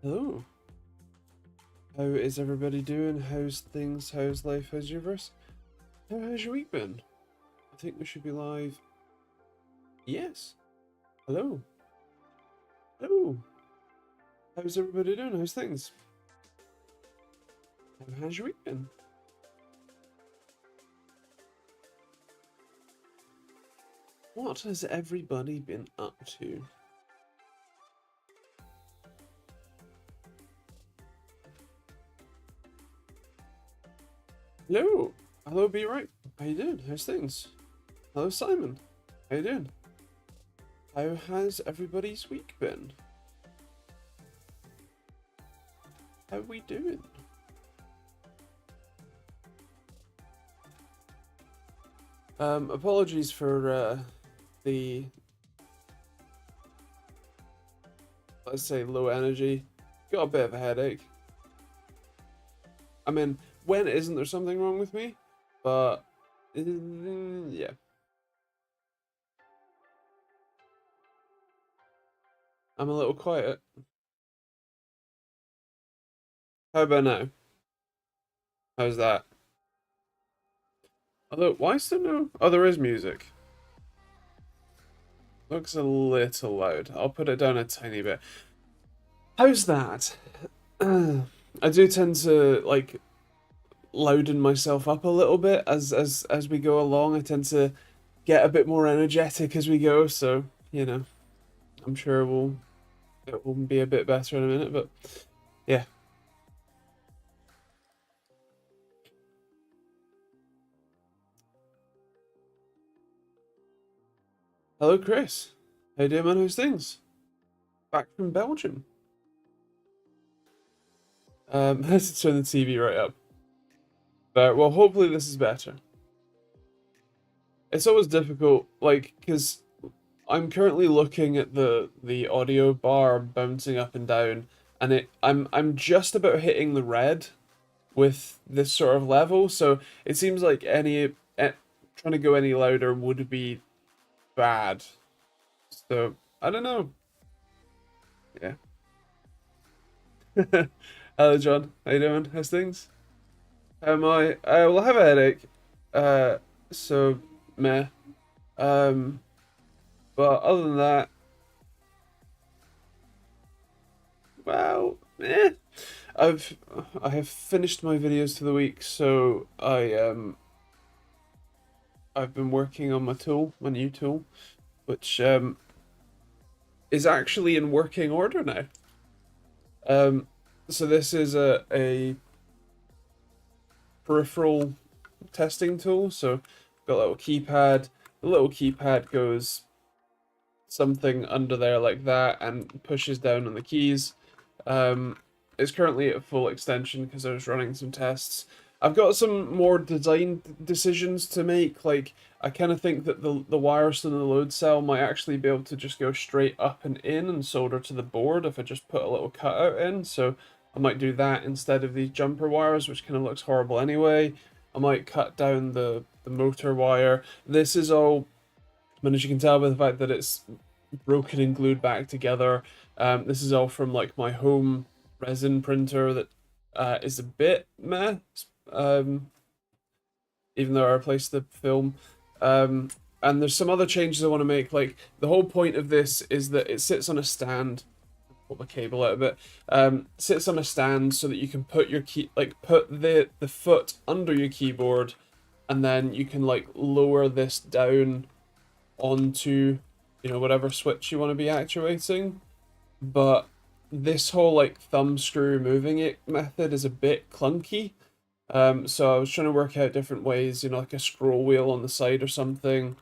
Hello. How is everybody doing? How's things? How's life? How's your verse? How's your week been? I think we should be live. Yes. Hello. Hello. How's everybody doing? How's things? How's your week been? What has everybody been up to? Hello. Hello, be right. How you doing? How's things? Hello, Simon. How you doing? How has everybody's week been? How we doing? Apologies for the, let's say, low energy. Got a bit of a headache. I mean, when isn't there something wrong with me? But yeah. I'm a little quiet. How about now? How's that? Although, why is there no... Oh, there is music. Looks a little loud. I'll put it down a tiny bit. How's that? I do tend to, like, louden myself up a little bit as we go along. I tend to get a bit more energetic as we go, so, you know, I'm sure it will be a bit better in a minute, but yeah. Hello, Chris. How you doing, man? How's things? Back from Belgium. Let's turn the TV right up. Well, hopefully this is better. It's always difficult, like, because I'm currently looking at the audio bar bouncing up and down, and I'm just about hitting the red with this sort of level, so it seems like trying to go any louder would be bad. So I don't know. Yeah. Hello, John. How you doing? How's things? How am I? Well, I have a headache. So meh. Um, but other than that, well, eh. I have finished my videos for the week, so I've been working on my new tool, which is actually in working order now. So this is a peripheral testing tool. So got a little keypad. The little keypad goes something under there like that and pushes down on the keys. It's currently at full extension because I was running some tests. I've got some more design decisions to make. Like, I kind of think that the wires in the load cell might actually be able to just go straight up and in and solder to the board if I just put a little cutout in. So I might do that instead of these jumper wires, which kind of looks horrible anyway. I might cut down the motor wire. This is all, I mean, as you can tell by the fact that it's broken and glued back together. This is all from like my home resin printer that is a bit meh, even though I replaced the film. And there's some other changes I want to make. Like, the whole point of this is that it sits on a stand. Pull the cable out a bit. Sits on a stand so that you can put your put the foot under your keyboard, and then you can like lower this down onto, you know, whatever switch you want to be actuating. But this whole like thumb screw moving it method is a bit clunky. So I was trying to work out different ways, you know, like a scroll wheel on the side or something.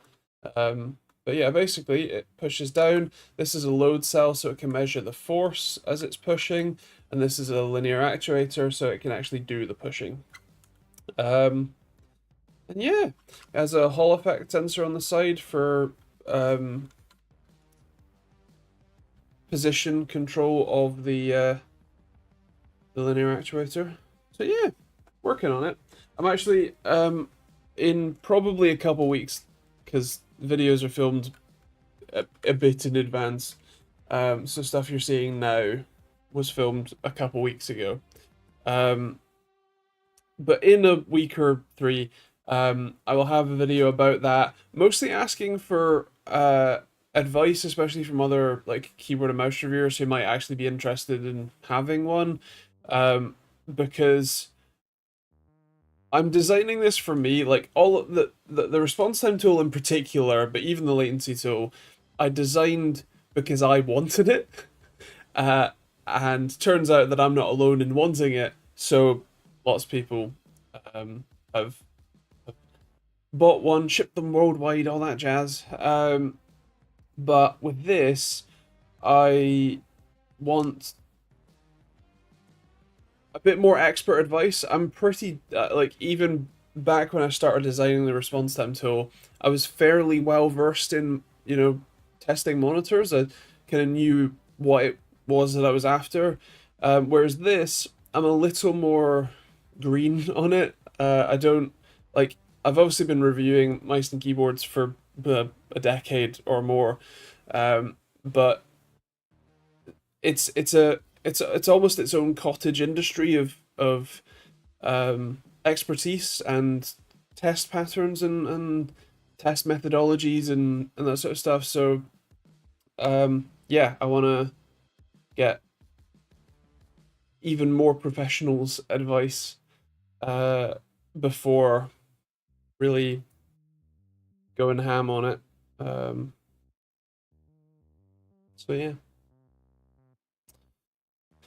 But yeah, basically it pushes down. This is a load cell, so it can measure the force as it's pushing, and this is a linear actuator, so it can actually do the pushing. And yeah, it has a Hall effect sensor on the side for position control of the linear actuator. So yeah, working on it. I'm actually in probably a couple weeks, because videos are filmed a bit in advance. So stuff you're seeing now was filmed a couple weeks ago. Um, but in a week or three, I will have a video about that, mostly asking for advice, especially from other like keyboard and mouse reviewers who might actually be interested in having one, because I'm designing this for me. Like all of the response time tool in particular, but even the latency tool, I designed because I wanted it. Uh, and turns out that I'm not alone in wanting it. So lots of people have bought one, shipped them worldwide, all that jazz. But with this, I want a bit more expert advice. I'm pretty like even back when I started designing the response time tool, I was fairly well versed in testing monitors. I kind of knew what it was that I was after. Whereas this, I'm a little more green on it. I don't like. I've obviously been reviewing mice and keyboards for a decade or more, but it's almost its own cottage industry of expertise and test patterns and test methodologies and that sort of stuff. So yeah, I want to get even more professionals' advice before really going ham on it. So yeah.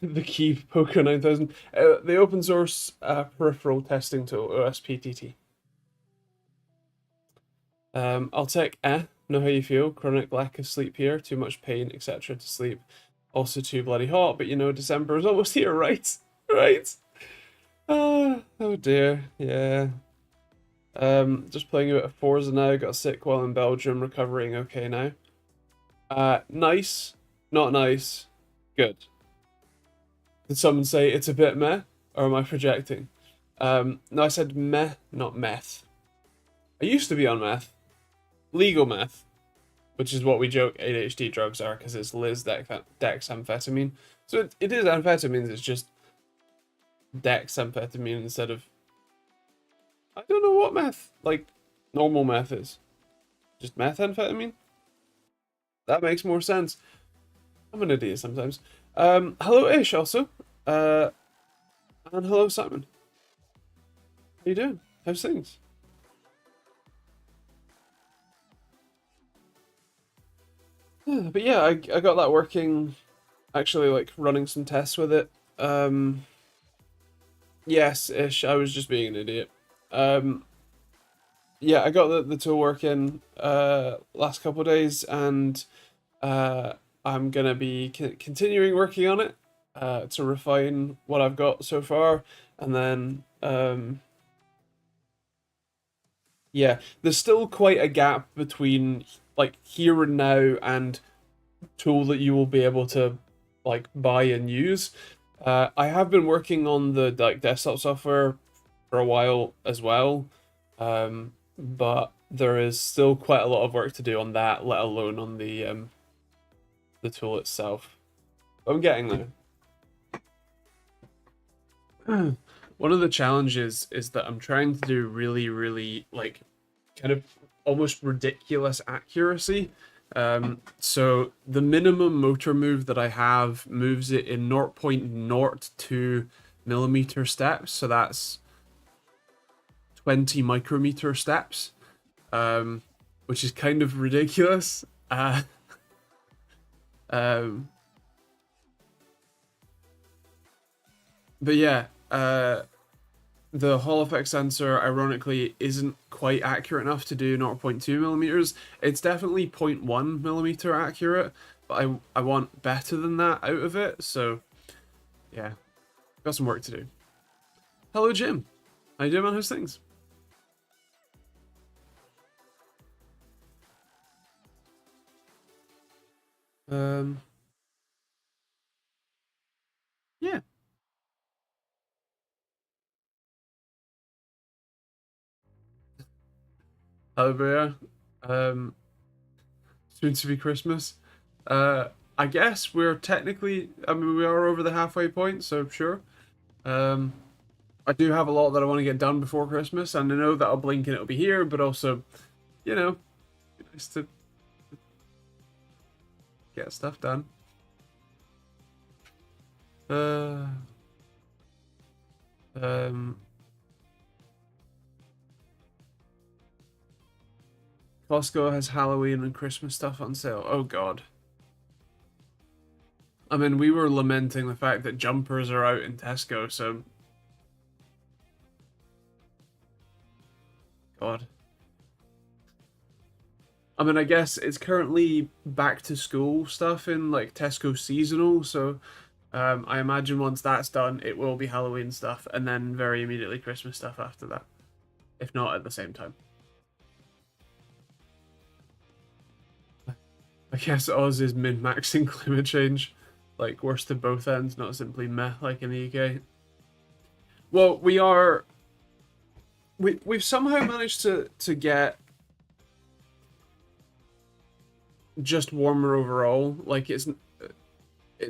The key Poker 9000. The open source peripheral testing tool, OSPTT. I'll take know how you feel. Chronic lack of sleep here, too much pain, etc. to sleep. Also too bloody hot, but December is almost here, right? Right? Oh dear, yeah. Just playing a bit of Forza now, got sick while in Belgium, recovering okay now. Nice, not nice, good. Did someone say it's a bit meh, or am I projecting? No, I said meh, not meth. I used to be on meth. Legal meth, which is what we joke ADHD drugs are, because it's Liz dexamphetamine. So it is amphetamines, it's just dexamphetamine instead of... I don't know what meth, like, normal meth is. Just methamphetamine? That makes more sense. I'm an idiot sometimes. Hello Ish also. And hello Simon. How you doing? How's things? But yeah, I got that working, actually, like, running some tests with it. Yes, Ish, I was just being an idiot. Yeah, I got the tool working last couple of days, and I'm gonna be continuing working on it to refine what I've got so far, and then yeah, there's still quite a gap between like here and now and tool that you will be able to like buy and use. I have been working on the like desktop software for a while as well, but there is still quite a lot of work to do on that, let alone on the tool itself. I'm getting there. One of the challenges is that I'm trying to do really, really like kind of almost ridiculous accuracy. So the minimum motor move that I have moves it in 0.02 millimeter steps. So that's 20 micrometer steps, which is kind of ridiculous. Um, but yeah, the Hall effect sensor, ironically, isn't quite accurate enough to do 0.2 millimeters. It's definitely 0.1 millimeter accurate, but I want better than that out of it. So yeah, got some work to do. Hello, Jim. How you doing, man? How's things? Um, yeah. Hello, Bear. Um, soon to be Christmas. I I guess we're technically, I mean, we are over the halfway point, so sure. Um, I do have a lot that I want to get done before Christmas, and I know that I'll blink and it'll be here, but also, you know, nice to get stuff done. Uh, um, Costco has Halloween and Christmas stuff on sale. Oh God. I mean, we were lamenting the fact that jumpers are out in Tesco, so God. I mean, I guess it's currently back to school stuff in like Tesco seasonal, so I imagine once that's done, it will be Halloween stuff, and then very immediately Christmas stuff after that, if not at the same time. I guess Oz is min-maxing climate change, like worse to both ends, not simply meh like in the UK. Well, we've somehow managed to get just warmer overall. Like it's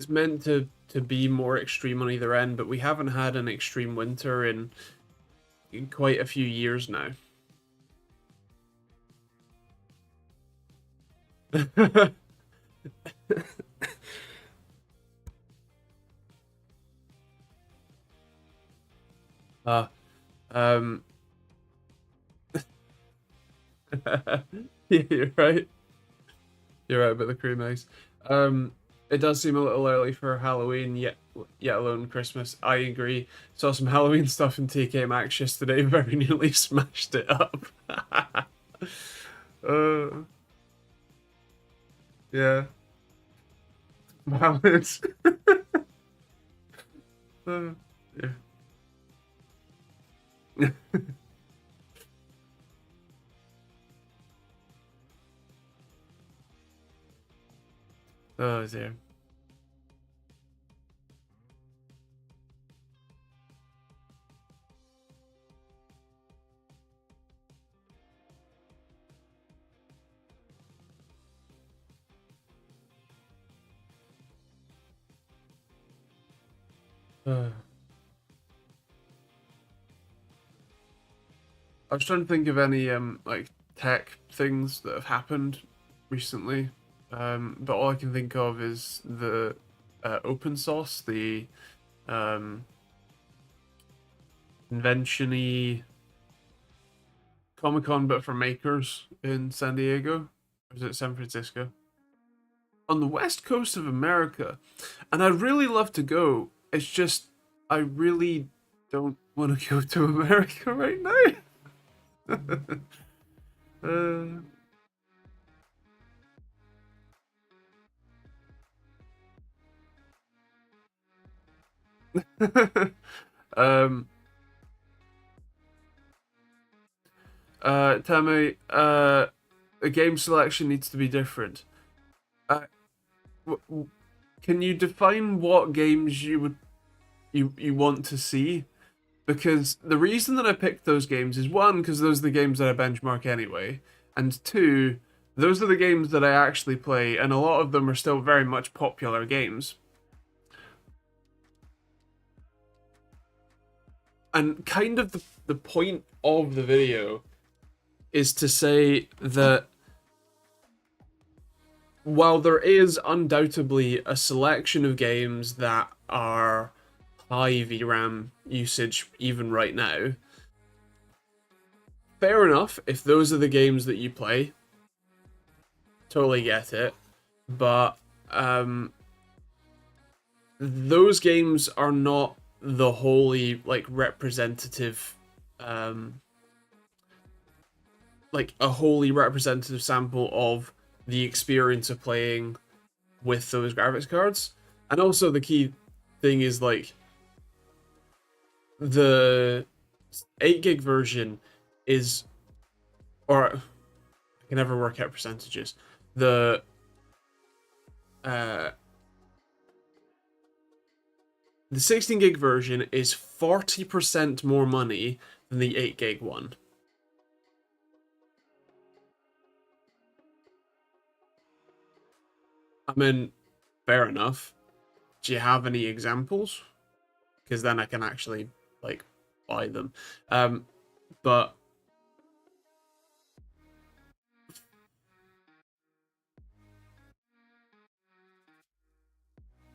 meant to be more extreme on either end, but we haven't had an extreme winter in quite a few years now. uh, um, yeah, you're right. You're right about the cream eggs. It does seem a little early for Halloween, yet alone Christmas. I agree. Saw some Halloween stuff in TK Maxx yesterday. Very nearly smashed it up. uh, yeah, valid. Yeah. Oh dear. Uh, I was trying to think of any like tech things that have happened recently, but all I can think of is the open source, the um, convention-y Comic Con, but for makers in San Diego, or is it San Francisco? On the west coast of America, and I'd really love to go. It's just I really don't want to go to America right now. uh, um, tell me, the game selection needs to be different. Uh, can you define what games you want to see? Because the reason that I picked those games is one, because those are the games that I benchmark anyway, and two, those are the games that I actually play, and a lot of them are still very much popular games. And kind of the point of the video is to say that while there is undoubtedly a selection of games that are high VRAM usage even right now, fair enough, if those are the games that you play, totally get it. But those games are not the wholly like representative like a wholly representative sample of the experience of playing with those graphics cards. And also the key thing is like the 8 gig version is, or I can never work out percentages. Uh the 16 gig version is 40% more money than the 8 gig one. I mean, fair enough. Do you have any examples? Because then I can actually like buy them. But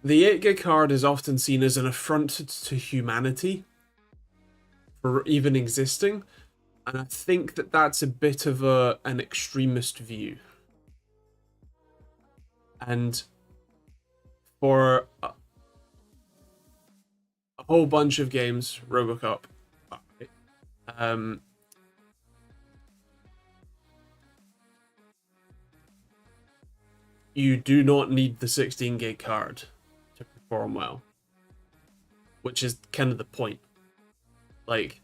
the 8 gig card is often seen as an affront to humanity for even existing, and I think that that's a bit of an extremist view. And for a whole bunch of games, Robocop, you do not need the 16 gig card to perform well, which is kind of the point. Like,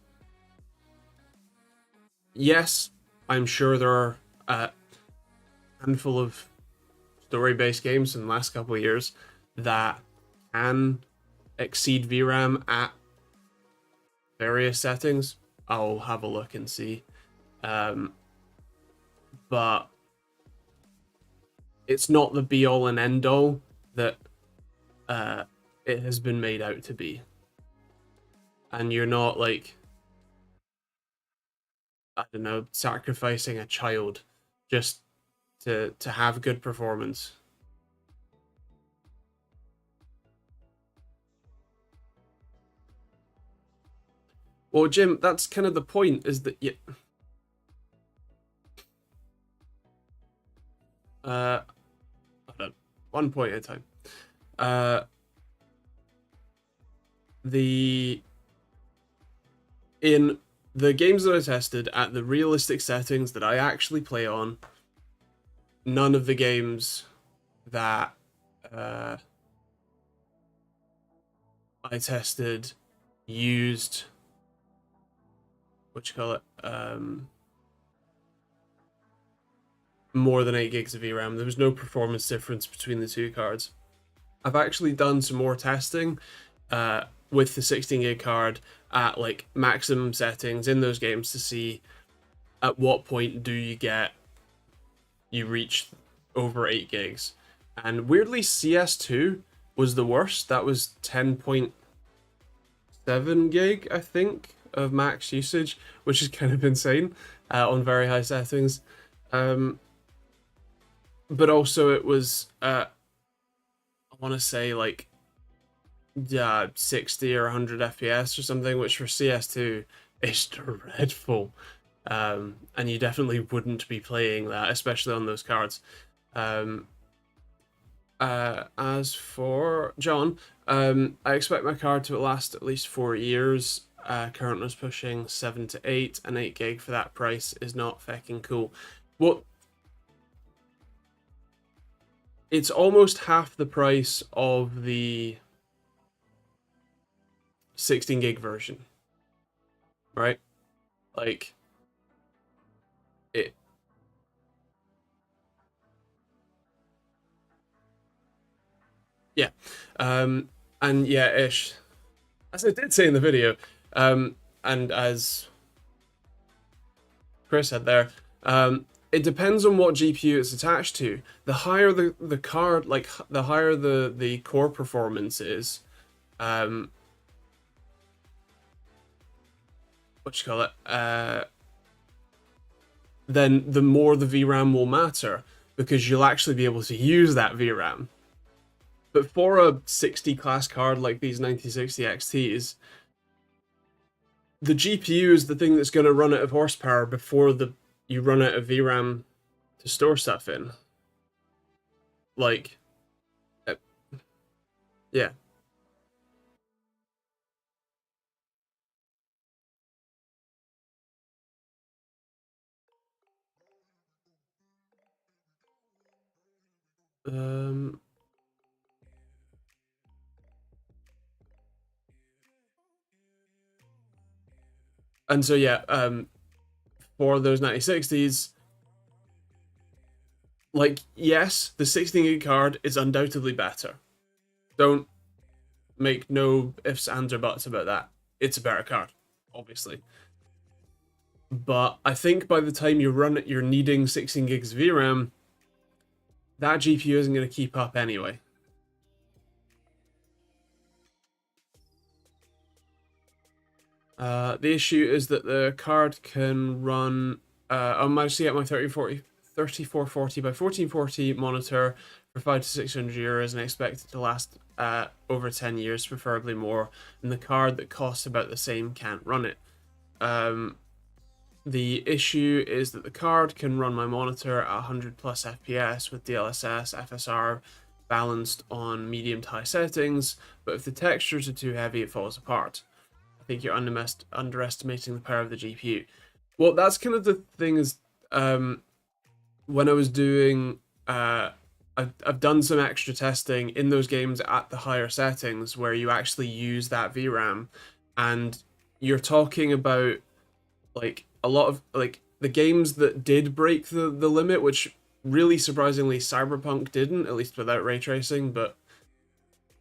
yes, I'm sure there are a handful of story-based games in the last couple of years that can exceed VRAM at various settings. I'll have a look and see. But it's not the be-all and end-all that it has been made out to be. And you're not, like, I don't know, sacrificing a child just to have good performance. Well, Jim, that's kind of the point, is that you... one point at a time. In the games that I tested at the realistic settings that I actually play on, none of the games that I tested used more than 8 gigs of VRAM. There was no performance difference between the two cards. I've actually done some more testing with the 16 gig card at like maximum settings in those games to see at what point do you reach over 8 gigs. And weirdly, CS2 was the worst. That was 10.7 gig, I think, of max usage, which is kind of insane on very high settings. But also it was, I want to say like 60 or 100 FPS or something, which for CS2 is dreadful. And you definitely wouldn't be playing that, especially on those cards. As for John, I expect my card to last at least 4 years. Current was pushing 7 to 8, and 8 gig for that price is not fucking cool. Well, it's almost half the price of the 16 gig version, right? Like, it. Yeah. And yeah, ish. As I did say in the video, and as Chris said there, it depends on what GPU it's attached to. The higher the card, like the higher the core performance is, what you call it, then the more the VRAM will matter, because you'll actually be able to use that VRAM. But for a 60 class card like these 9060 XTs, the GPU is the thing that's going to run out of horsepower before you run out of VRAM to store stuff in. Like, yeah. And so yeah, for those 9060s, like, yes, the 16 gig card is undoubtedly better. Don't make no ifs, ands, or buts about that. It's a better card, obviously. But I think by the time you're needing 16 gigs of VRAM, that GPU isn't going to keep up anyway. The issue is that the card can run. I managed to get my 3440 by 1440 monitor for 500 to 600 euros and expect it to last over 10 years, preferably more. And the card that costs about the same can't run it. The issue is that the card can run my monitor at 100 plus FPS with DLSS, FSR balanced on medium to high settings, but if the textures are too heavy, it falls apart. I think you're underestimating the power of the GPU. Well, that's kind of the thing is, when I was doing, I've done some extra testing in those games at the higher settings where you actually use that VRAM, and you're talking about like a lot of like the games that did break the limit, which really surprisingly Cyberpunk didn't, at least without ray tracing, but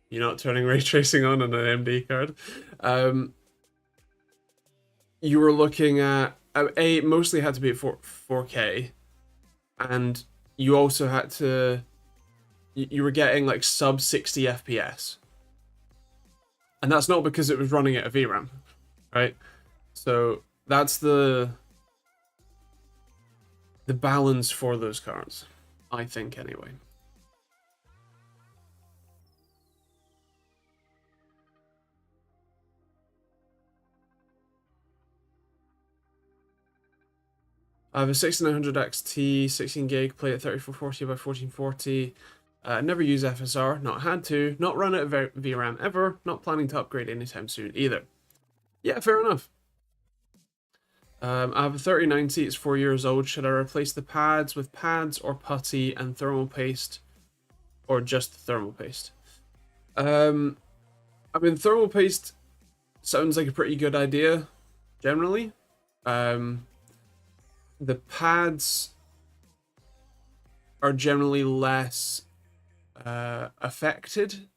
you're not turning ray tracing on an AMD card. You were looking at it mostly had to be at 4K, and you also had to you were getting like sub 60 FPS, and that's not because it was running at a VRAM, right? So that's the balance for those cards, I think, anyway. I have a 6900 XT, 16 gig, play at 3440 by 1440. Never use FSR, not had to, not run it at VRAM ever, not planning to upgrade anytime soon either. Yeah, fair enough. I have a 3090, it's 4 years old. Should I replace the pads with pads or putty and thermal paste, or just thermal paste? I mean, thermal paste sounds like a pretty good idea, generally. The pads are generally less affected.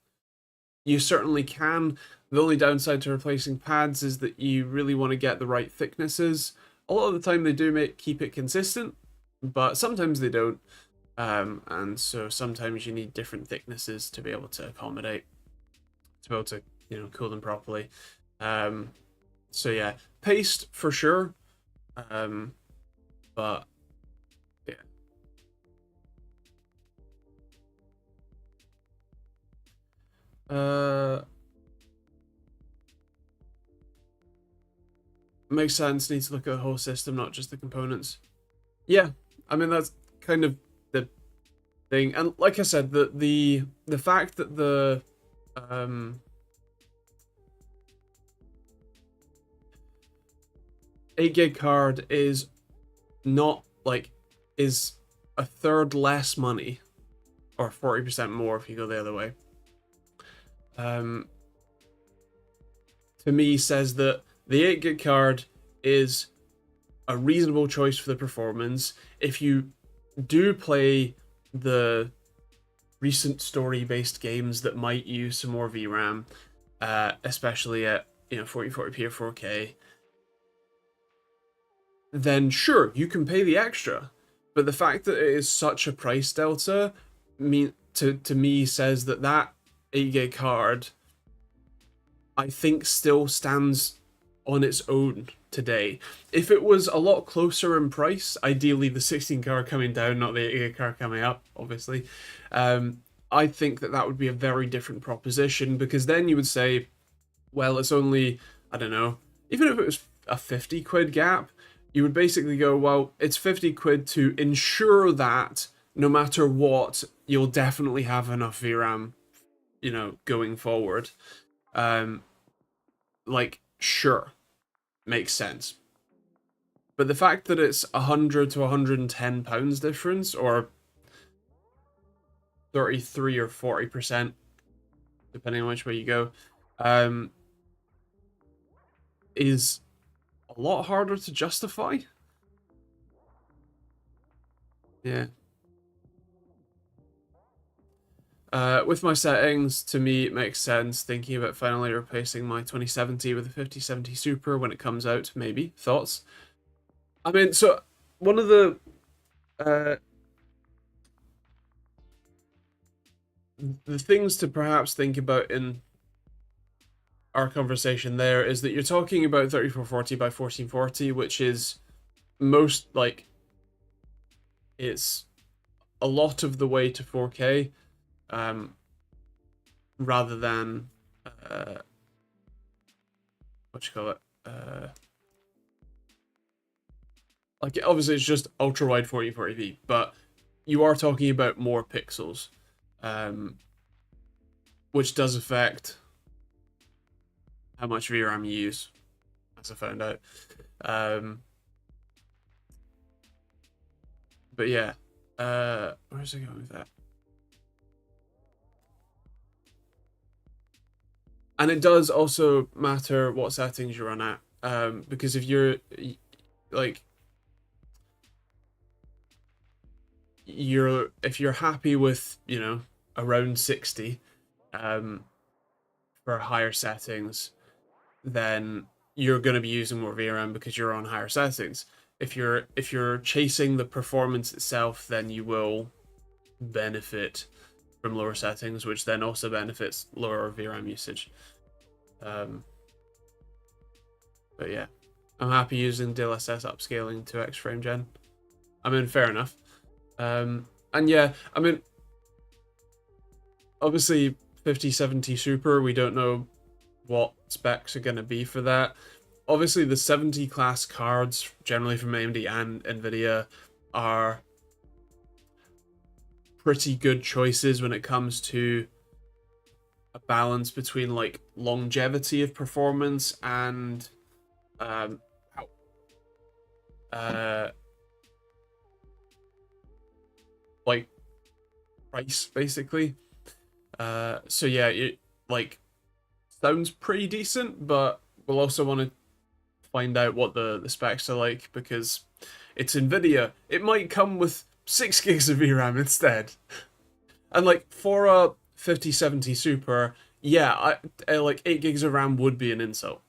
You certainly can. The only downside to replacing pads is that you really want to get the right thicknesses. A lot of the time they do keep it consistent, but sometimes they don't. And so sometimes you need different thicknesses to be able to accommodate, to be able to, cool them properly. So yeah, paste for sure. But yeah. Makes sense. Need to look at the whole system, not just the components. Yeah, I mean that's kind of the thing. And like I said, the fact that the 8 gig card is not is a third less money, or 40% more if you go the other way. To me says that the 8 gig card is a reasonable choice for the performance. If you do play the recent story-based games that might use some more VRAM, especially at 4040p or 4K, then sure, you can pay the extra. But the fact that it is such a price delta to me says that 8 gig card, I think, still stands on its own today. If it was a lot closer in price, ideally the 16 card coming down, not the 8 gig card coming up, obviously, I think that would be a very different proposition, because then you would say, well, it's only, I don't know, even if it was a 50 quid gap, you would basically go, well, it's 50 quid to ensure that no matter what, you'll definitely have enough VRAM, going forward. Sure, makes sense. But the fact that it's 100 to 110 pounds difference, or 33 or 40%, depending on which way you go, is a lot harder to justify. Yeah. With my settings, to me, it makes sense thinking about finally replacing my 2070 with a 5070 Super when it comes out, maybe. Thoughts? I mean, so one of the things to perhaps think about our conversation there is that you're talking about 3440 by 1440, which is most like it's a lot of the way to 4K, rather than what you call it, like obviously it's just ultra wide 1440p, but you are talking about more pixels, which does affect how much VRAM you use, as I found out. But yeah, where's it going with that? And it does also matter what settings you run at, because if you're like if you're happy with, you know, around 60 for higher settings, then you're going to be using more VRAM because you're on higher settings. If you're chasing the performance itself, then you will benefit from lower settings, which then also benefits lower VRAM usage. But yeah, I'm happy using DLSS upscaling to X frame gen. I mean, fair enough. And yeah, I mean, obviously 5070 Super, we don't know what specs are going to be for that. Obviously, the 70 class cards, generally from AMD and Nvidia, are pretty good choices when it comes to a balance between like longevity of performance and like price, basically. So yeah, it like sounds pretty decent, but we'll also want to find out what the specs are like, because it's Nvidia. It might come with 6 gigs of VRAM instead. And like for a 5070 Super, yeah, like 8 gigs of RAM would be an insult.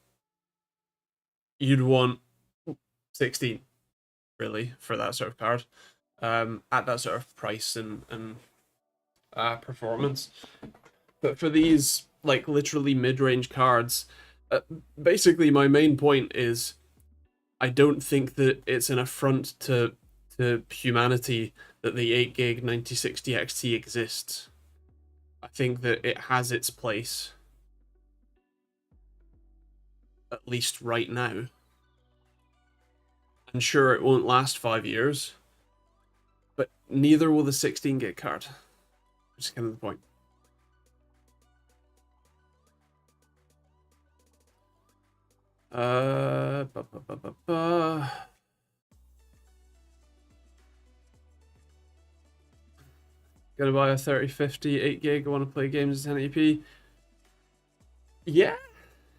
You'd want 16, really, for that sort of card, at that sort of price and performance. But for these like literally mid-range cards, basically my main point is I don't think that it's an affront to humanity that the 8 gig 9060 XT exists. I think that it has its place, at least right now. And sure, it won't last 5 years, but neither will the 16 gig card, which is kind of the point. Gonna buy a 3050 8 gig. I want to play games at 1080p. Yeah,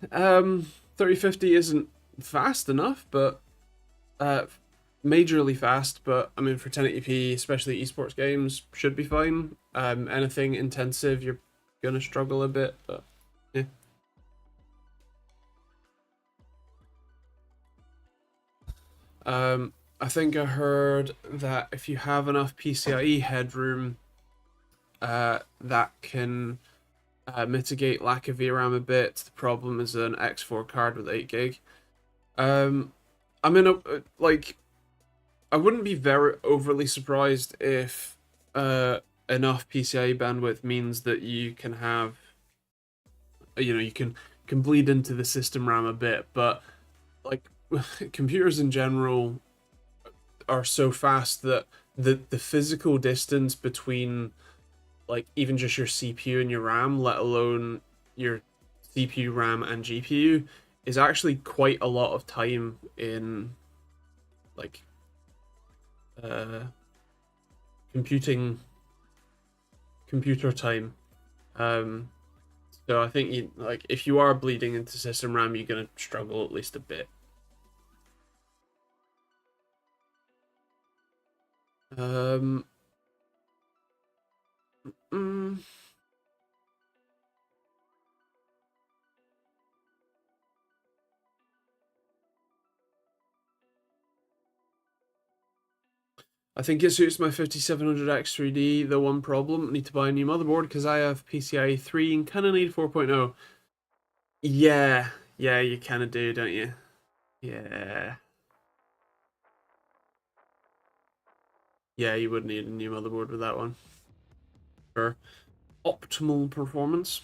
3050 isn't fast enough, but majorly fast. But I mean, for 1080p, especially esports games, should be fine. Anything intensive, you're gonna struggle a bit, but yeah. I think I heard that if you have enough PCIe headroom, that can mitigate lack of VRAM a bit. The problem is an X4 card with 8 gig. I mean, like, I wouldn't be very overly surprised if enough PCIe bandwidth means that you can have, you know, you can bleed into the system RAM a bit, but like computers in general are so fast that the physical distance between like even just your CPU and your RAM, let alone your CPU, RAM, and GPU, is actually quite a lot of time in like computer time. So I think you like if you are bleeding into system RAM, you're gonna struggle at least a bit. I think it suits my 5700X3D. The one problem, I need to buy a new motherboard because I have PCIe 3 and kind of need 4.0. Yeah, yeah, you kind of do, don't you? Yeah, yeah, you would need a new motherboard with that one for optimal performance.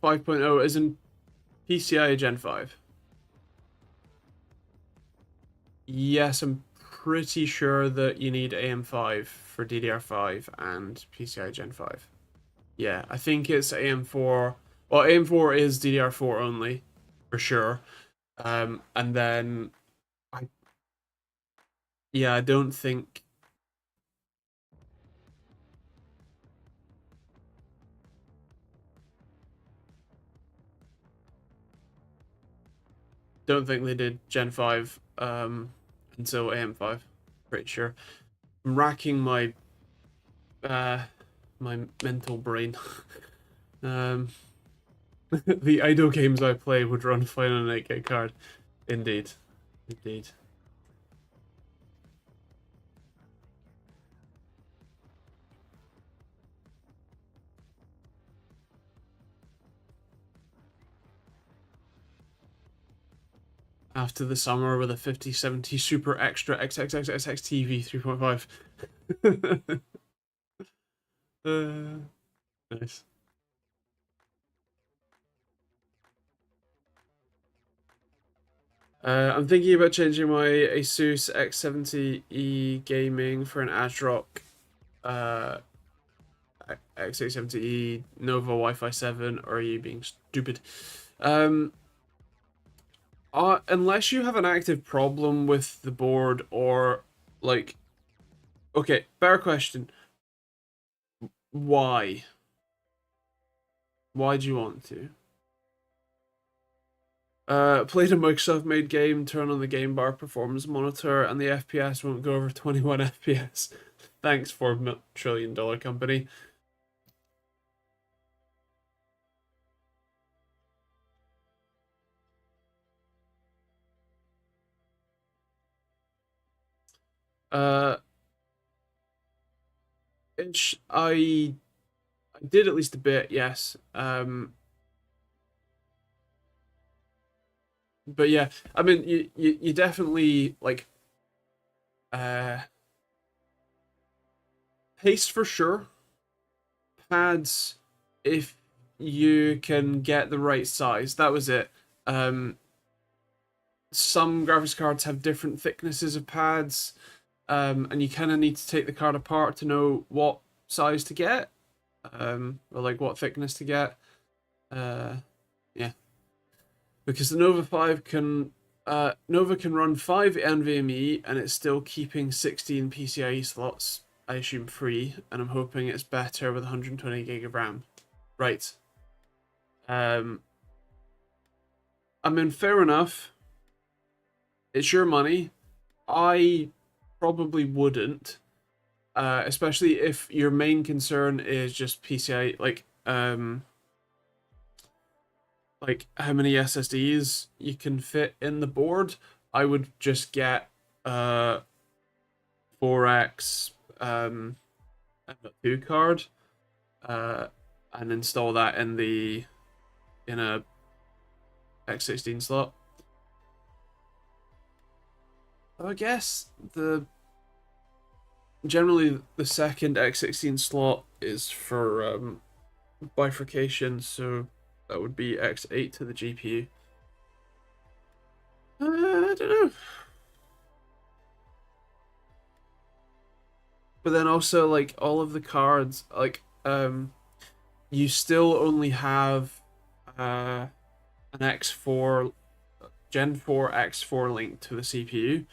5.0 isn't PCI Gen 5. Yes, I'm pretty sure that you need AM5 for DDR5 and PCI Gen 5. Yeah, I think it's AM4. Well, AM4 is DDR4 only, for sure. And then I yeah, I don't think they did Gen 5 until AM5. Pretty sure. I'm racking uh my mental brain. Um the idle games I play would run fine on an 8K card. Indeed. Indeed. After the summer with a 5070 Super Extra XXXXX TV 3.5. Nice. I'm thinking about changing my Asus X70E gaming for an ASRock uh, X870E Nova Wi-Fi 7, or are you being stupid? Um, unless you have an active problem with the board or like, okay, better question. Why? Why do you want to? Played a Microsoft made game, turn on the game bar performance monitor, and the FPS won't go over 21 FPS. Thanks, $4 trillion company. Uh, I did at least a bit, yes. But yeah, I mean, you definitely like uh pace for sure. Pads, if you can get the right size, that was it. Um, some graphics cards have different thicknesses of pads, and you kind of need to take the card apart to know what size to get, or like what thickness to get. Uh, yeah, because the Nova can run 5 NVMe and it's still keeping 16 PCIe slots. I assume free, and I'm hoping it's better with 120 gig of RAM. Right. Um, I mean, fair enough. It's your money. I probably wouldn't, especially if your main concern is just PCI, like how many SSDs you can fit in the board. I would just get 4x M.2 card, uh, and install that in a X16 slot. I guess the generally the second X16 slot is for bifurcation, so that would be X8 to the GPU. I don't know. But then also like all of the cards, like you still only have uh an X4 Gen 4 X4 link to the CPU.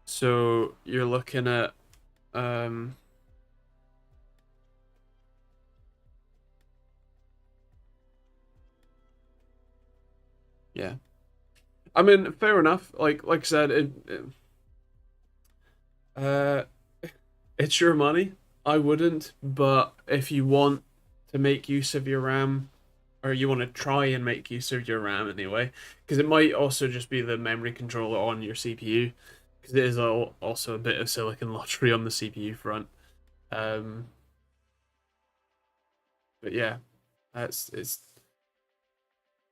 So you're looking at um yeah. I mean, fair enough. Like I said, uh It's your money. I wouldn't, but if you want to make use of your RAM, or you want to try and make use of your RAM anyway, because it might also just be the memory controller on your CPU, because it is also a bit of silicon lottery on the CPU front. Um, but yeah, it's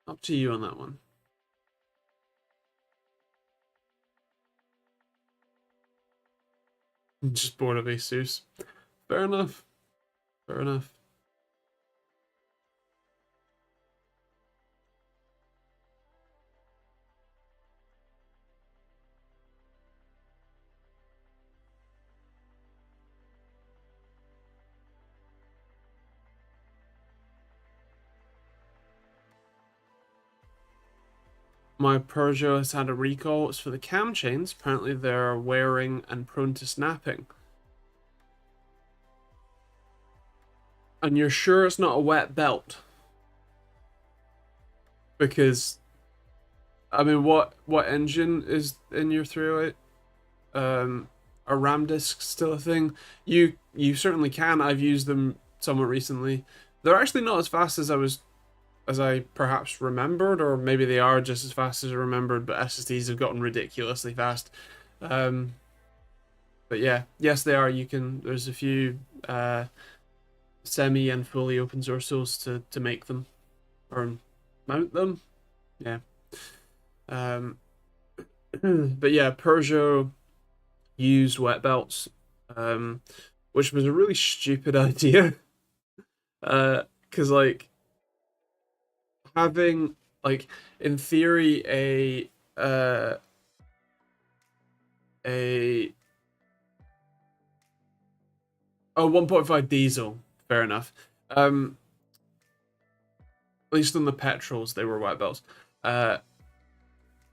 up to you on that one. Just bored of Asus. Fair enough. Fair enough. My Peugeot has had a recall. It's for the cam chains. Apparently they're wearing and prone to snapping. And you're sure it's not a wet belt? Because I mean, what engine is in your 308? Are RAM discs still a thing? You certainly can. I've used them somewhat recently. They're actually not as fast as I perhaps remembered, or maybe they are just as fast as I remembered. But SSDs have gotten ridiculously fast. Um, but yeah, yes, they are. You can. There's a few semi and fully open source tools to make them or mount them. Yeah. Um, but yeah, Peugeot used wet belts, um, which was a really stupid idea. Because like having like in theory a 1.5 diesel, fair enough. At least on the petrols, they were wet belts. Uh,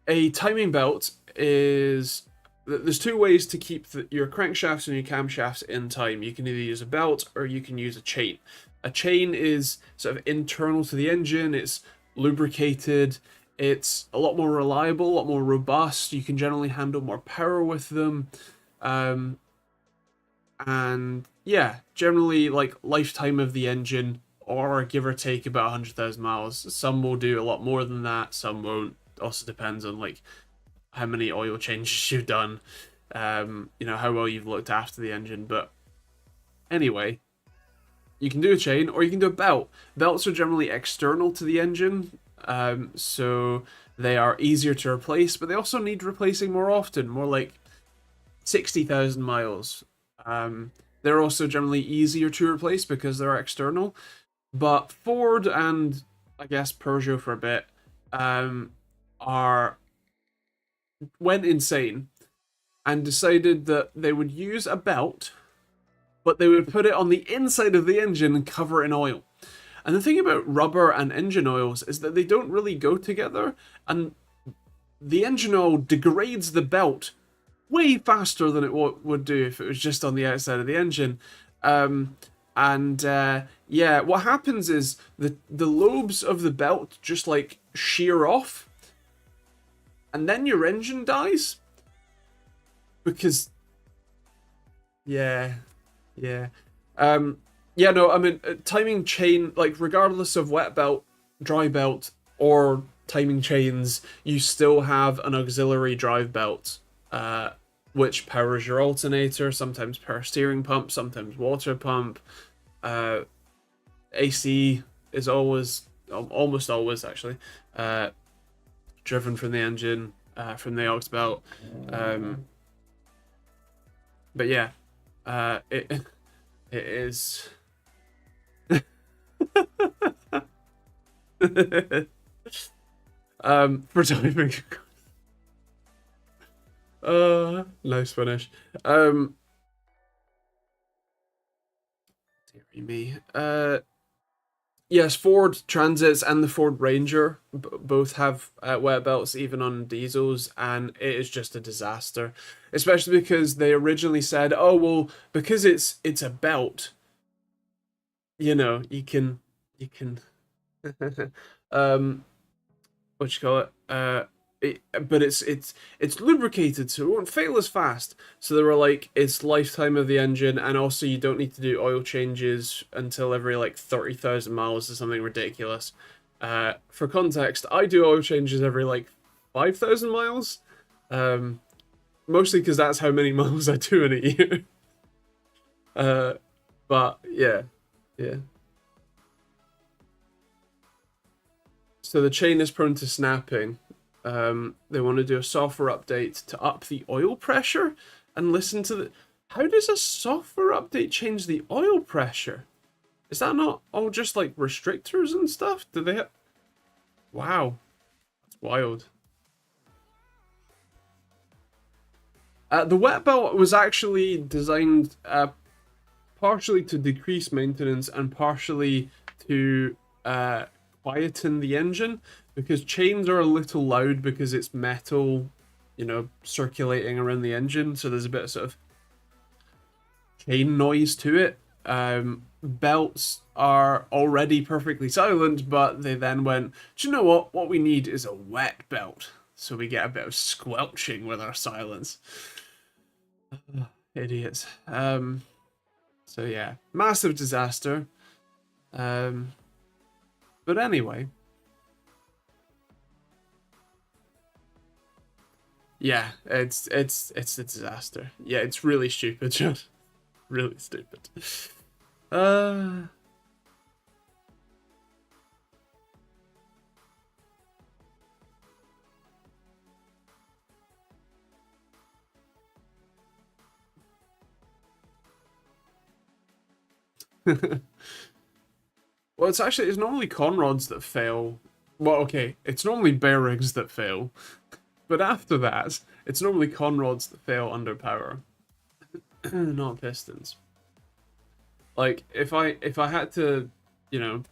a timing belt is there's two ways to keep your crankshafts and your camshafts in time. You can either use a belt or you can use a chain. A chain is sort of internal to the engine. It's lubricated. It's a lot more reliable, a lot more robust. You can generally handle more power with them. Um, and yeah, generally like lifetime of the engine, or give or take about 100,000 miles. Some will do a lot more than that. Some won't. Also depends on like how many oil changes you've done, how well you've looked after the engine. But anyway, you can do a chain or you can do a belt. Belts are generally external to the engine, so they are easier to replace, but they also need replacing more often, more like 60,000 miles. They're also generally easier to replace because they're external. But Ford and I guess Peugeot for a bit are went insane and decided that they would use a belt, but they would put it on the inside of the engine and cover it in oil. And the thing about rubber and engine oils is that they don't really go together, and the engine oil degrades the belt way faster than it would do if it was just on the outside of the engine. Yeah, what happens is the lobes of the belt just like shear off, and then your engine dies because yeah, yeah. Yeah, no, I mean, timing chain, like, regardless of wet belt, dry belt, or timing chains, you still have an auxiliary drive belt, which powers your alternator, sometimes power steering pump, sometimes water pump. Uh, AC is almost always actually, driven from the engine, from the aux belt. But yeah, it it is. For timing. Nice finish. Dear me. Yes, Ford Transits and the Ford Ranger both have wet belts, even on diesels, and it is just a disaster. Especially because they originally said, "Oh well, because it's a belt, you can, um, what you call it? but it's lubricated, so it won't fail as fast. So they were like, it's lifetime of the engine, and also you don't need to do oil changes until every like 30,000 miles or something ridiculous. For context, I do oil changes every like 5,000 miles, mostly because that's how many miles I do in a year. uh, but yeah, yeah. So the chain is prone to snapping. They want to do a software update to up the oil pressure and listen to the. How does a software update change the oil pressure? Is that not all just like restrictors and stuff? Do they? Wow, that's wild. The wet belt was actually designed partially to decrease maintenance and partially to quieten the engine, because chains are a little loud because it's metal, circulating around the engine, so there's a bit of sort of chain noise to it. Belts are already perfectly silent, but they then went, do you know what? What we need is a wet belt, so we get a bit of squelching with our silence. Idiots. So yeah, massive disaster. But anyway, yeah, it's a disaster. Yeah, it's really stupid, just really stupid. Uh, well, it's normally conrods that fail. Well, okay, it's normally bearings that fail, but after that, it's normally conrods that fail under power, not pistons. Like if I had to, you know,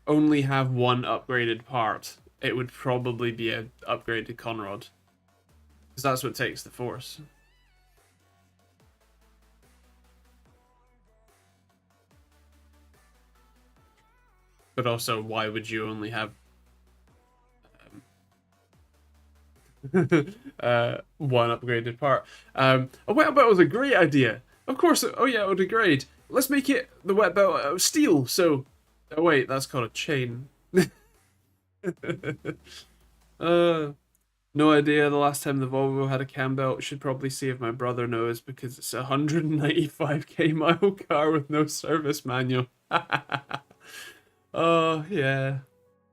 only have one upgraded part, it would probably be a upgraded conrod, because that's what takes the force. But also, why would you only have one upgraded part? A wet belt was a great idea. Of course, oh yeah, it would degrade. Let's make it the wet belt out of steel. So, oh wait, that's called a chain. uh, no idea the last time the Volvo had a cam belt. Should probably see if my brother knows, because it's a 195k mile car with no service manual. Oh yeah,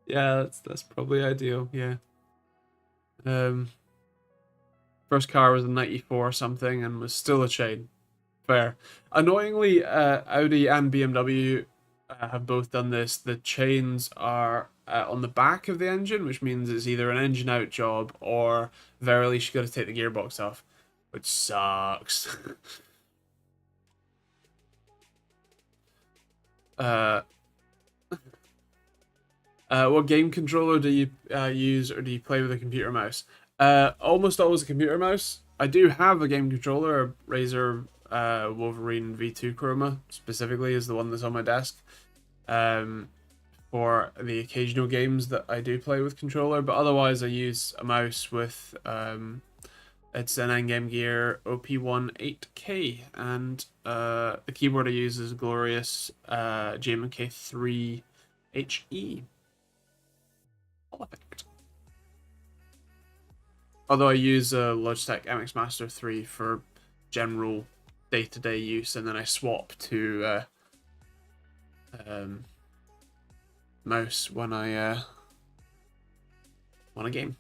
yeah, that's probably ideal. Yeah. Um, First car was a 94 or something and was still a chain. Fair. Annoyingly, Audi and BMW have both done this. The chains are on the back of the engine, which means it's either an engine out job or very least you got to take the gearbox off, which sucks. uh, what game controller do you use, or do you play with a computer mouse? Almost always a computer mouse. I do have a game controller, a Razer Wolverine V2 Chroma, specifically, is the one that's on my desk. For the occasional games that I do play with controller, but otherwise I use a mouse with it's an Endgame Gear OP1 8K, and the keyboard I use is glorious JMK 3HE. Perfect. Although I use Logitech MX Master 3 for general day-to-day use, and then I swap to mouse when I want a game.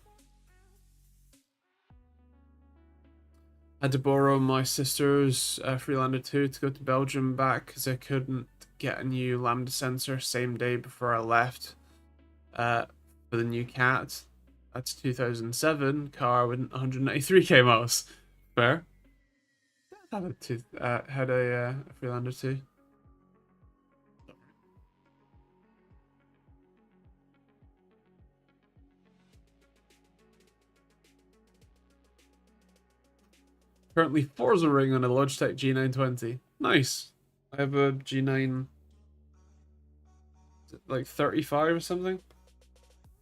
I had to borrow my sister's Freelander 2 to go to Belgium back because I couldn't get a new lambda sensor same day before I left for the new cat. That's 2007 car with 193k miles. Fair. I had a Freelander 2. Currently Forza Ring on a Logitech G920. Nice. I have a G9, like 35 or something.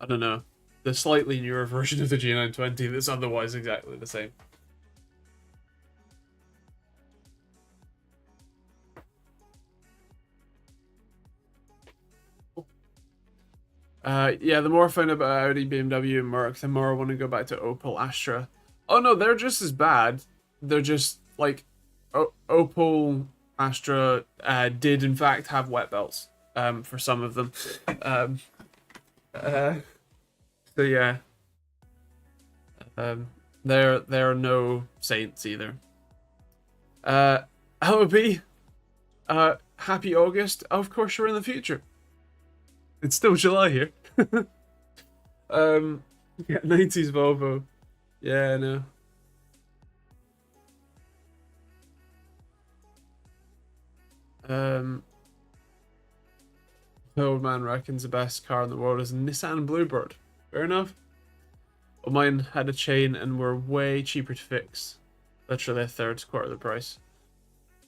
I don't know. the slightly newer version of the G920 that's otherwise exactly the same. Yeah, the more I find about Audi, BMW, and Merc, the more I want to go back to Opel, Astra. Oh no, they're just as bad. They're just like Opel, Astra did in fact have wet belts. For some of them. Um, uh, so yeah, um, they're no saints either. LOB, happy August. Of course, you're in the future. It's still July here. Yeah, 90s Volvo. Yeah, I know. The old man reckons the best car in the world is a Nissan Bluebird. Fair enough. Well, mine had a chain and were way cheaper to fix. Literally a third, quarter of the price.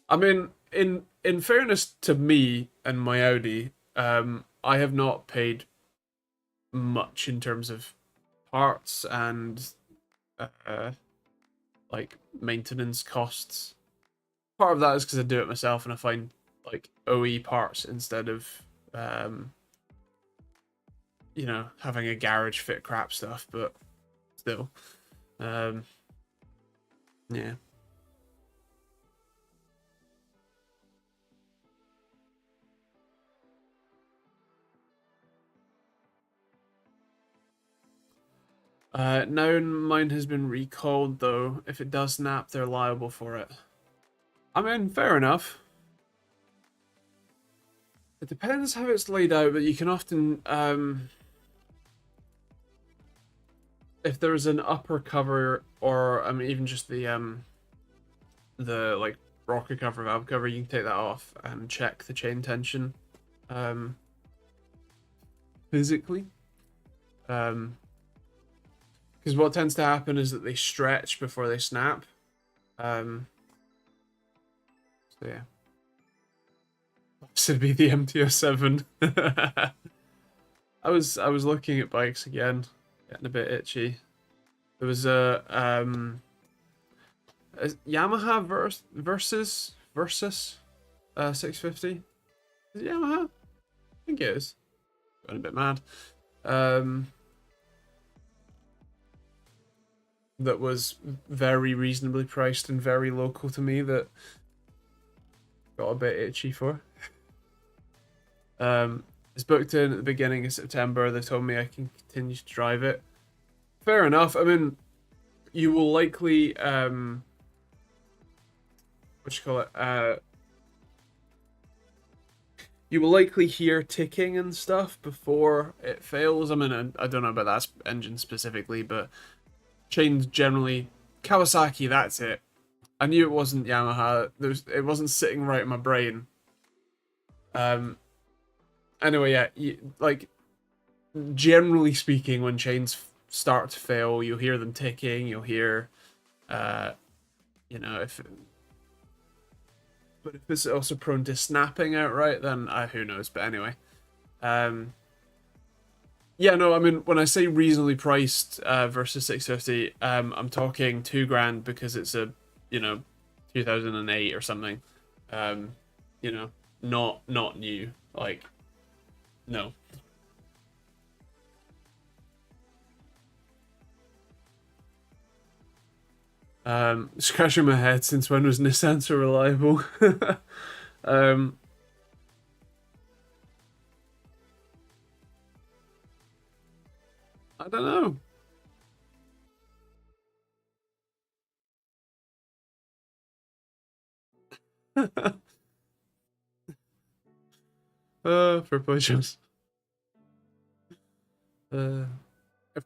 I mean, in fairness to me and my Audi, I have not paid much in terms of parts and like maintenance costs. Part of that is because I do it myself and I find like OE parts instead of you know, having a garage fit crap stuff, but still. Yeah. Now mine has been recalled though. If it does snap, they're liable for it. I mean, fair enough. It depends how it's laid out, but you can often, if there's an upper cover or I mean even just the like rocker cover, valve cover, you can take that off and check the chain tension, physically. Because what tends to happen is that they stretch before they snap. So yeah. Should be the MT-07. I was looking at bikes again, getting a bit itchy. There was a Yamaha versus 650. Is it Yamaha? I think it is. Going a bit mad. That was very reasonably priced and very local to me that got a bit itchy for. It's booked in at the beginning of September. They told me I can continue to drive it. Fair enough. I mean, you will likely what you call it? You will likely hear ticking and stuff before it fails. I mean, I don't know about that engine specifically, but chains generally. Kawasaki, that's it. I knew it wasn't Yamaha. It wasn't sitting right in my brain. Anyway, yeah, like generally speaking, when chains start to fail, you'll hear them ticking. You'll hear, you know, but if it's also prone to snapping outright, then who knows? But anyway, yeah, no, I mean when I say reasonably priced versus 650, I'm talking $2,000 because it's a 2008 or something, you know, not new, like. No. Scratching my head, since when was Nissan so reliable? I don't know. For push-ups. Of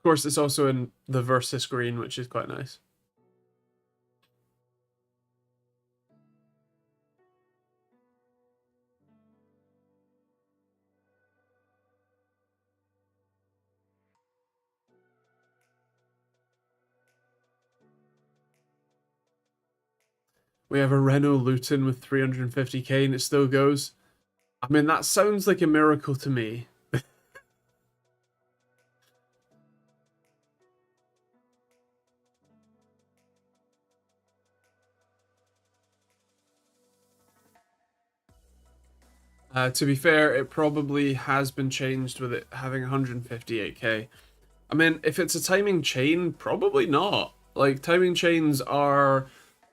course, it's also in the Versus green, which is quite nice. We have a Renault Luton with 350k and it still goes. I mean, that sounds like a miracle to me. To be fair, it probably has been changed with it having 158k. I mean, if it's a timing chain, probably not. Like, timing chains are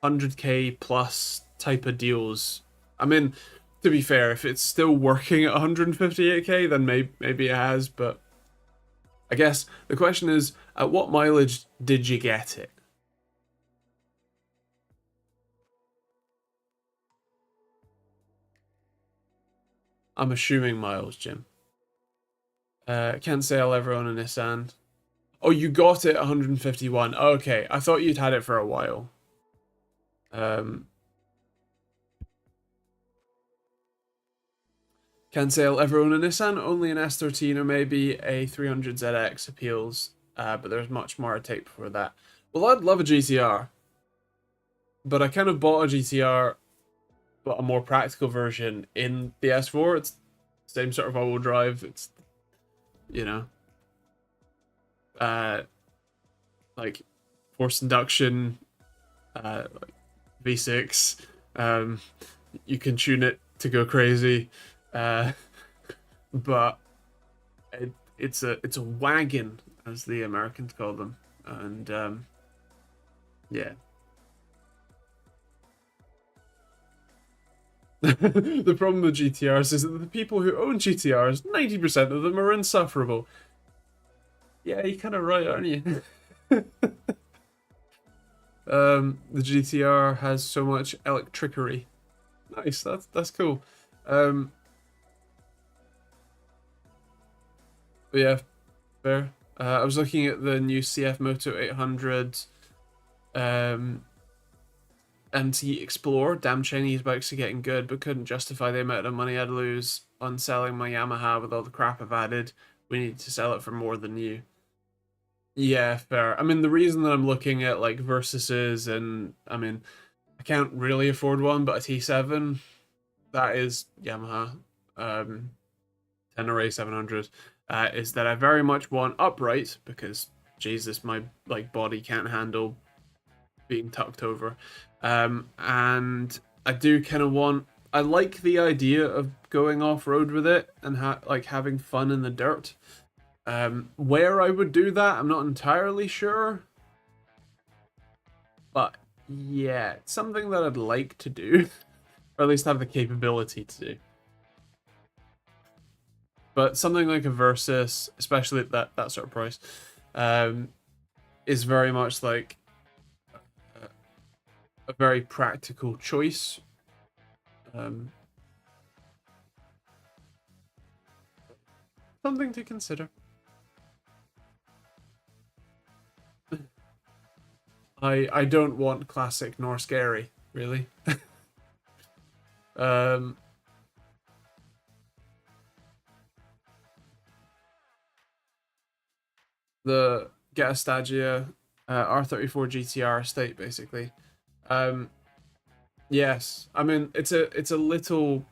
100k plus type of deals. I mean, to be fair, if it's still working at 158k, then maybe it has, but I guess the question is, at what mileage did you get it? I'm assuming miles, Jim. Can't say I'll ever own a Nissan. Oh, you got it 151. Okay, I thought you'd had it for a while. Um, Can't say I'll ever own a Nissan. Only an S13 or maybe a 300ZX appeals, but there's much more to take before that. Well, I'd love a GTR, but I kind of bought a GTR, but a more practical version in the S4. It's the same sort of all-wheel drive. It's, you know, uh, like forced induction, like V6. You can tune it to go crazy, uh, but it's a wagon, as the Americans call them, and yeah. The problem with GTRs is that the people who own GTRs, 90% of them are insufferable. Yeah, you're kind of right, aren't you? The GTR has so much electricery. Nice, that's cool. Um, but yeah, fair. I was looking at the new CF Moto 800 MT Explorer. Damn, Chinese bikes are getting good, but couldn't justify the amount of money I'd lose on selling my Yamaha with all the crap I've added. We need to sell it for more than you. Yeah, fair. I mean, the reason that I'm looking at like Versuses and I mean, I can't really afford one, but a T7 that is Yamaha, um, 10 700, is that I very much want upright because Jesus, my like body can't handle being tucked over, and I do kind of want. I like the idea of going off road with it and like having fun in the dirt. Where I would do that, I'm not entirely sure, but yeah, it's something that I'd like to do, or at least have the capability to do. But something like a Versus, especially at that sort of price, um, is very much like a very practical choice. Um, Something to consider. I don't want classic nor scary, really. um, the Get a Stagia R34 GTR estate, basically. Um, yes, I mean it's a little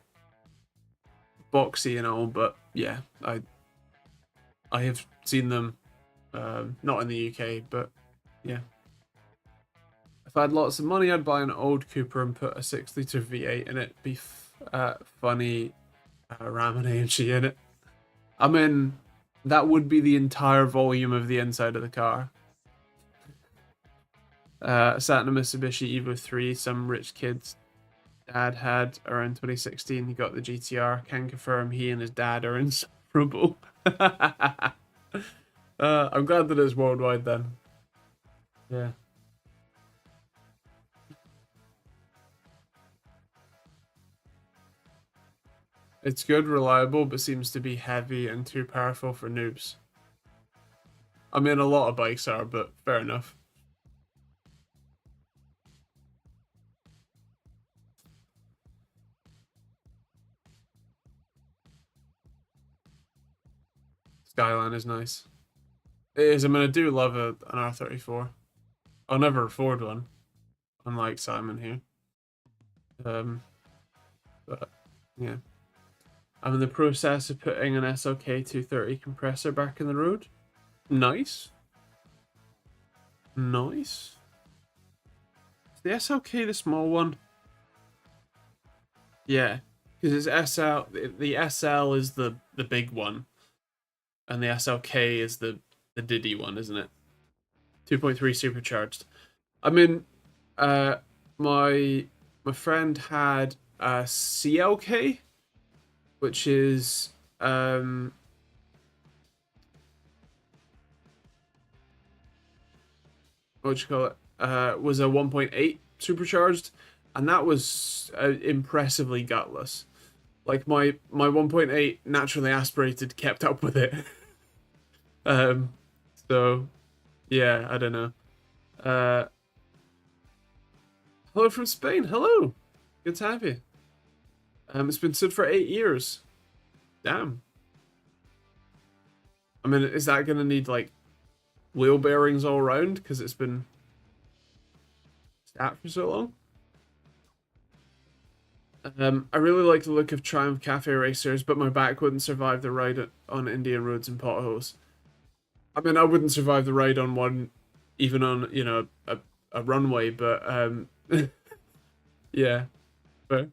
boxy and all, but yeah, I have seen them, not in the UK, but yeah. If I had lots of money, I'd buy an old Cooper and put a 6-liter V8 in it. Be funny, ram an AMG in it. I mean, that would be the entire volume of the inside of the car. Sat in a Mitsubishi Evo 3, some rich kid's dad had around 2016. He got the GTR. Can confirm he and his dad are inseparable. I'm glad that it's worldwide then. Yeah. It's good, reliable, but seems to be heavy and too powerful for noobs. I mean, a lot of bikes are, but fair enough. Skyline is nice. It is. I mean, I do love an R34. I'll never afford one, unlike Simon here. Um, but yeah, I'm in the process of putting an SLK 230 compressor back in the road. Nice, nice. Is the SLK the small one? Yeah, Because it's SL. The SL is the big one, and the SLK is the Diddy one, isn't it? 2.3 supercharged. I mean, uh, my friend had a CLK, which is what you call it? Was a 1.8 supercharged, and that was impressively gutless. Like my 1.8 naturally aspirated kept up with it. um, so yeah, I don't know. Uh, hello from Spain. Hello, good to have you. It's been stood for 8 years. Damn. I mean, is that gonna need like wheel bearings all around because it's been sat for so long? I really like the look of Triumph Cafe Racers, but my back wouldn't survive the ride on Indian roads and potholes. I mean, I wouldn't survive the ride on one, even on, you know, a runway, but yeah. But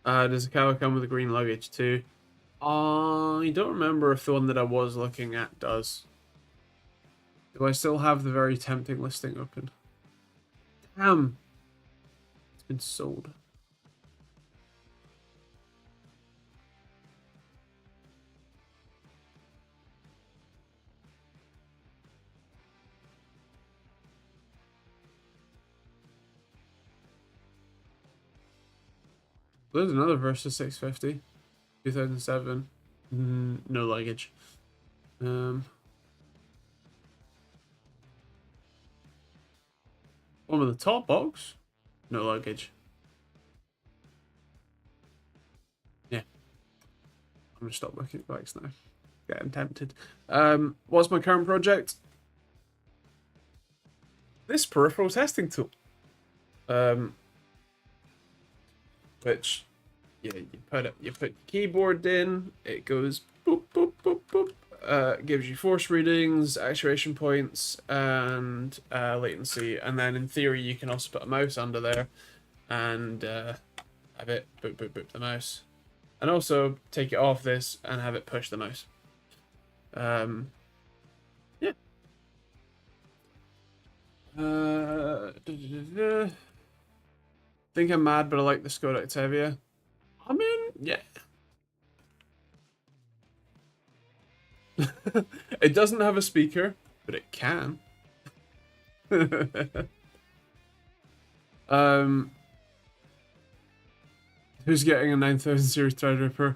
does the cow come with a green luggage too? I don't remember if the one that I was looking at does. Do I still have the very tempting listing open? Damn, it's been sold. There's another Versus 650, 2007. No luggage. One with the top box, no luggage. Yeah, I'm gonna stop looking at bikes now. Getting tempted. What's my current project? This peripheral testing tool. Which, yeah, you put your keyboard in, it goes boop boop boop boop. Gives you force readings, actuation points, and latency. And then in theory, you can also put a mouse under there and have it boop boop boop the mouse, and also take it off this and have it push the mouse. Yeah. Think I'm mad, but I like the Skoda Octavia. I mean, yeah. It doesn't have a speaker, but it can. Who's getting a 9000 series Threadripper?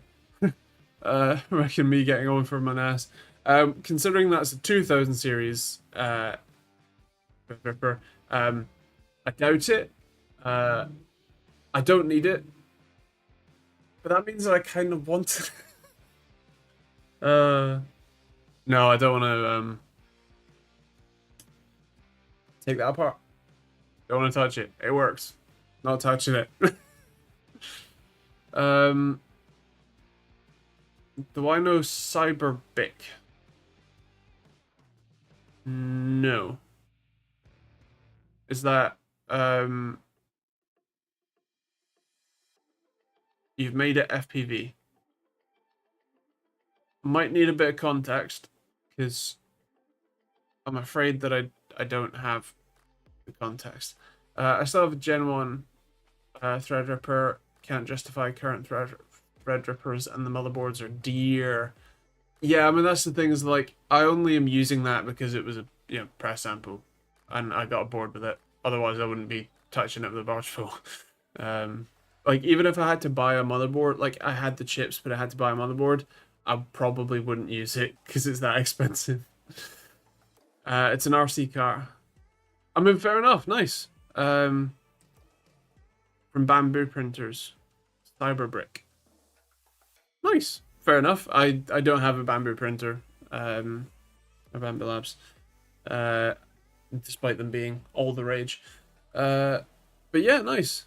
Reckon me getting one from an ass. Considering that's a 2000 series Threadripper, I doubt it. I don't need it, but that means that I kind of want it. No, I don't want to take that apart. Don't want to touch it. It works. Not touching it. Do I know Cyberbic? No. Is that you've made it FPV? Might need a bit of context because I'm afraid that I don't have the context. I still have a Gen 1 Threadripper. Can't justify current Threadrippers, and the motherboards are dear. Yeah, I mean that's the thing is like I only am using that because it was a press sample, and I got bored with it. Otherwise, I wouldn't be touching it with a barge full. Like even if I had to buy a motherboard, like I had the chips, but I had to buy a motherboard, I probably wouldn't use it because it's that expensive. It's an RC car. I mean, fair enough. Nice. From Bamboo Printers, Cyberbrick. Nice. Fair enough. I don't have a Bamboo printer. A Bamboo Labs. Despite them being all the rage. But yeah, nice.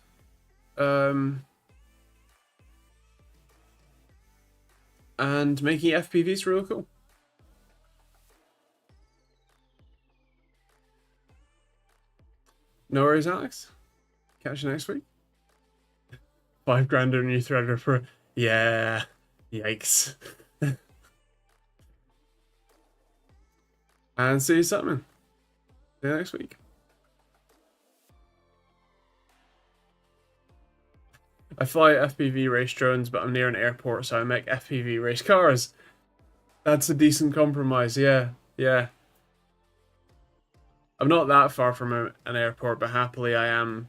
And making FPV is really cool. No worries, Alex. Catch you next week. 5 grand on a new threader for, yeah, yikes. And see you something. See you next week. I fly FPV race drones, but I'm near an airport, so I make FPV race cars. That's a decent compromise, yeah, yeah. I'm not that far from an airport, but happily I am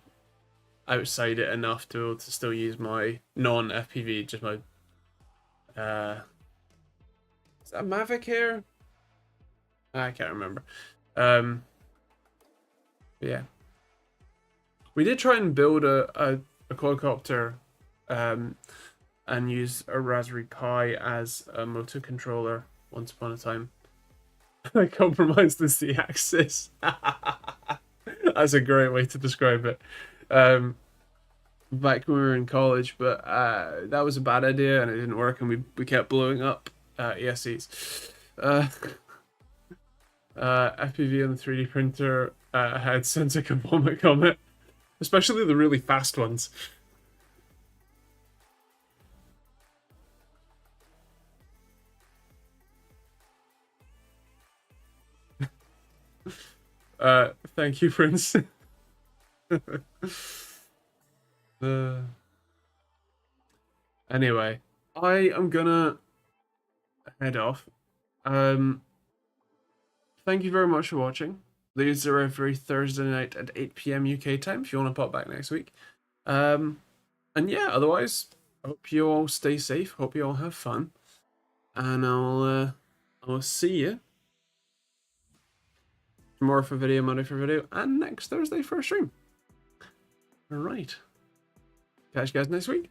outside it enough to still use my non-FPV, just my is that Mavic here? I can't remember. Yeah. We did try and build a quadcopter and use a Raspberry Pi as a motor controller once upon a time. I compromised the Z-axis. That's a great way to describe it. Back when we were in college, but that was a bad idea and it didn't work, and we kept blowing up ESCs. FPV on the 3D printer had sensor component on it, especially the really fast ones. Thank you, Prince. Anyway, I am gonna head off. Thank you very much for watching. These are every Thursday night at 8 p.m. UK time if you want to pop back next week. And yeah, otherwise, I hope you all stay safe. Hope you all have fun. And I'll see you tomorrow for video, Monday for video, and next Thursday for a stream. Alright. Catch you guys next week.